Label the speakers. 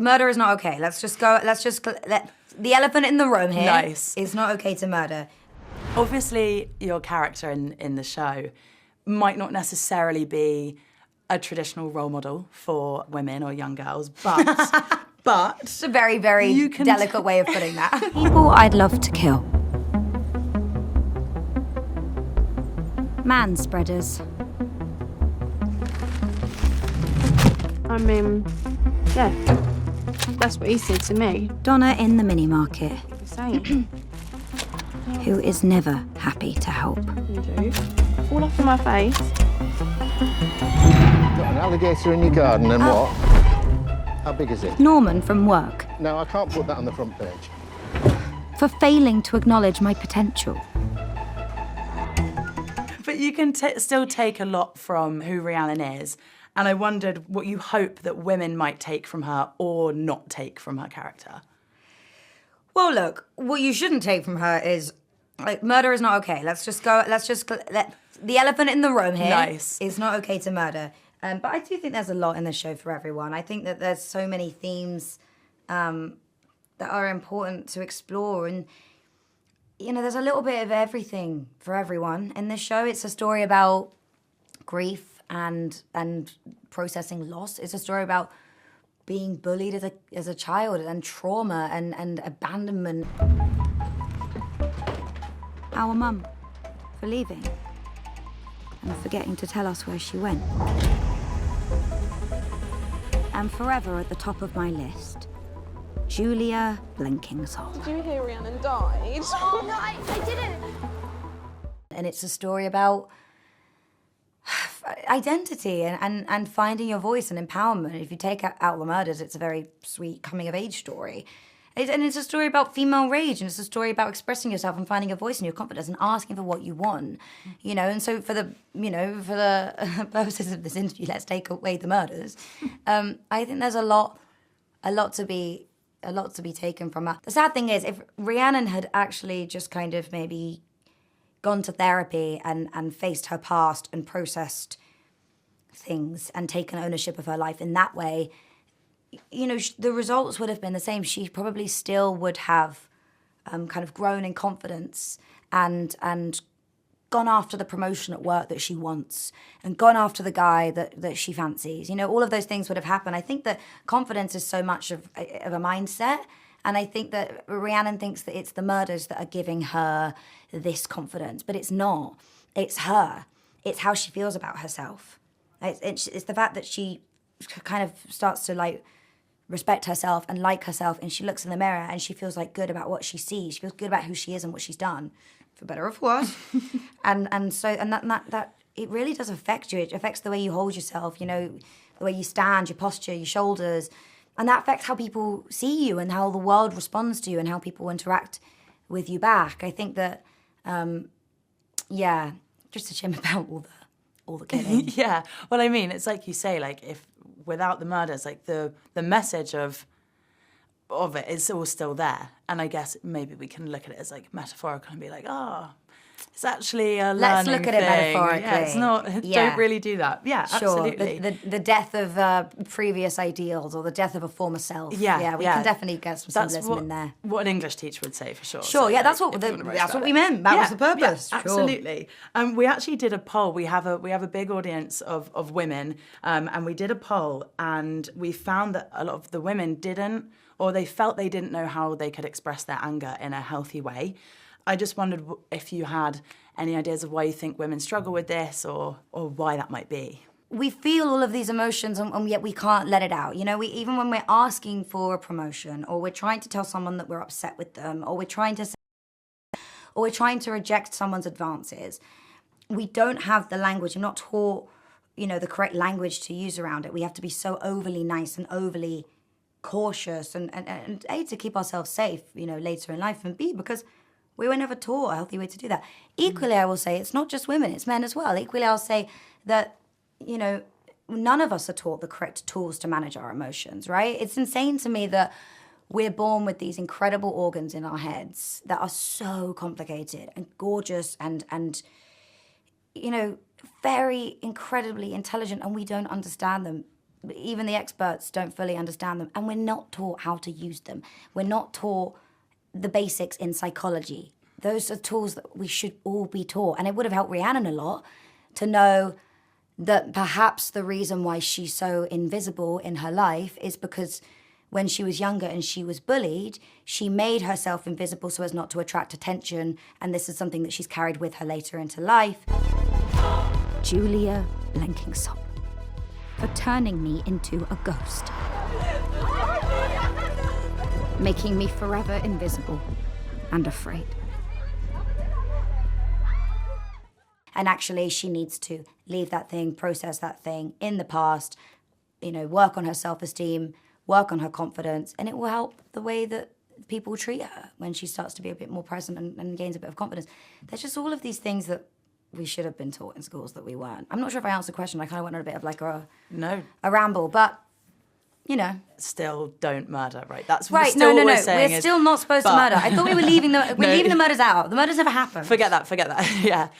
Speaker 1: murder is not okay. Let the elephant in the room here.
Speaker 2: Nice.
Speaker 1: It's not okay to murder.
Speaker 2: Obviously, your character in the show might not necessarily be a traditional role model for women or young girls, but
Speaker 1: It's a very, very delicate way of putting that. People I'd love to kill. Man-spreaders.
Speaker 3: I mean, yeah, that's what he said to me.
Speaker 1: Donna in the mini market,
Speaker 3: The same.
Speaker 1: who is never happy to help.
Speaker 3: You do. All up in my face.
Speaker 4: Got an alligator in your garden and what? How big is it?
Speaker 1: Norman from work,
Speaker 4: No, I can't put that on the front page.
Speaker 1: for failing to acknowledge my potential.
Speaker 2: But you can still take a lot from who Rhiannon is, and I wondered what you hope that women might take from her or not take from her character.
Speaker 1: Well, look, what you shouldn't take from her is, like, murder is not okay. Let the elephant in the room here.
Speaker 2: Nice.
Speaker 1: It's not okay to murder. But I do think there's a lot in the show for everyone. I think that there's so many themes that are important to explore. And, you know, there's a little bit of everything for everyone in this show. It's a story about grief and processing loss. It's a story about being bullied as a child and trauma and abandonment. Our mum for leaving and forgetting to tell us where she went. And forever at the top of my list, Julia Blenkingsole.
Speaker 3: Did you hear Rhiannon died?
Speaker 5: Oh, no, I didn't.
Speaker 1: And it's a story about identity and finding your voice and empowerment. If you take out the murders, it's a very sweet coming-of-age story. And it's a story about female rage, and it's a story about expressing yourself and finding a voice in your confidence and asking for what you want, you know. And so for the purposes of this interview, let's take away the murders. I think there's a lot to be taken from that. The sad thing is, if Rhiannon had actually just kind of maybe gone to therapy and faced her past and processed things and taken ownership of her life in that way, you know, the results would have been the same. She probably still would have kind of grown in confidence and gone after the promotion at work that she wants and gone after the guy that she fancies. You know, all of those things would have happened. I think that confidence is so much of a mindset. And I think that Rhiannon thinks that it's the murders that are giving her this confidence, but it's not. It's her. It's how she feels about herself. It's the fact that she kind of starts to, like, respect herself and like herself, and she looks in the mirror and she feels, like, good about what she sees. She feels good about who she is and what she's done, for better or for worse. and that it really does affect you. It affects the way you hold yourself, you know, the way you stand, your posture, your shoulders. And that affects how people see you and how the world responds to you and how people interact with you back. I think that, just a shame about all the killing.
Speaker 2: Yeah. Well, I mean, it's like you say, like, if without the murders, like the message of it is all still there. And I guess maybe we can look at it as, like, metaphorical and be like, it's actually a learning
Speaker 1: Let's look at it
Speaker 2: thing.
Speaker 1: metaphorically.
Speaker 2: Yeah, it's not, don't really do that. Yeah,
Speaker 1: Sure,
Speaker 2: absolutely.
Speaker 1: the death of previous ideals or the death of a former self.
Speaker 2: Yeah,
Speaker 1: we can definitely get some symbolism in there.
Speaker 2: What an English teacher would say, for sure.
Speaker 1: Sure,
Speaker 2: So,
Speaker 1: yeah,
Speaker 2: like,
Speaker 1: that's what we meant. That was the purpose.
Speaker 2: Yeah,
Speaker 1: Sure.
Speaker 2: absolutely. We actually did a poll. We have a big audience of women, and we did a poll, and we found that a lot of the women didn't, or they felt they didn't know how they could express their anger in a healthy way. I just wondered if you had any ideas of why you think women struggle with this, or why that might be.
Speaker 1: We feel all of these emotions and yet we can't let it out. You know, even when we're asking for a promotion, or we're trying to tell someone that we're upset with them, or we're trying to reject someone's advances, we don't have the language. We're not taught, you know, the correct language to use around it. We have to be so overly nice and overly cautious and A, to keep ourselves safe, you know, later in life, and B, because we were never taught a healthy way to do that. Equally, I will say, it's not just women, it's men as well. Equally, I'll say that, you know, none of us are taught the correct tools to manage our emotions, right? It's insane to me that we're born with these incredible organs in our heads that are so complicated and gorgeous and you know, very incredibly intelligent, and we don't understand them even the experts don't fully understand them, and we're not taught how to use them. We're not taught the basics in psychology. Those are tools that we should all be taught. And it would have helped Rhiannon a lot to know that perhaps the reason why she's so invisible in her life is because when she was younger and she was bullied, she made herself invisible so as not to attract attention. And this is something that she's carried with her later into life.
Speaker 5: Julia Blenkingsop, for turning me into a ghost, making me forever invisible and afraid.
Speaker 1: And actually, she needs to leave that thing, process that thing in the past, work on her self-esteem, work on her confidence, and it will help the way that people treat her when she starts to be a bit more present and gains a bit of confidence. There's just all of these things that we should have been taught in schools that we weren't. I'm not sure if I answered the question. I kind of went on a bit of like a ramble, but
Speaker 2: still don't murder, right? That's
Speaker 1: right.
Speaker 2: still
Speaker 1: No.
Speaker 2: We're
Speaker 1: still not supposed to murder. I thought we were leaving the murders out. The murders never happened.
Speaker 2: Forget that. Yeah.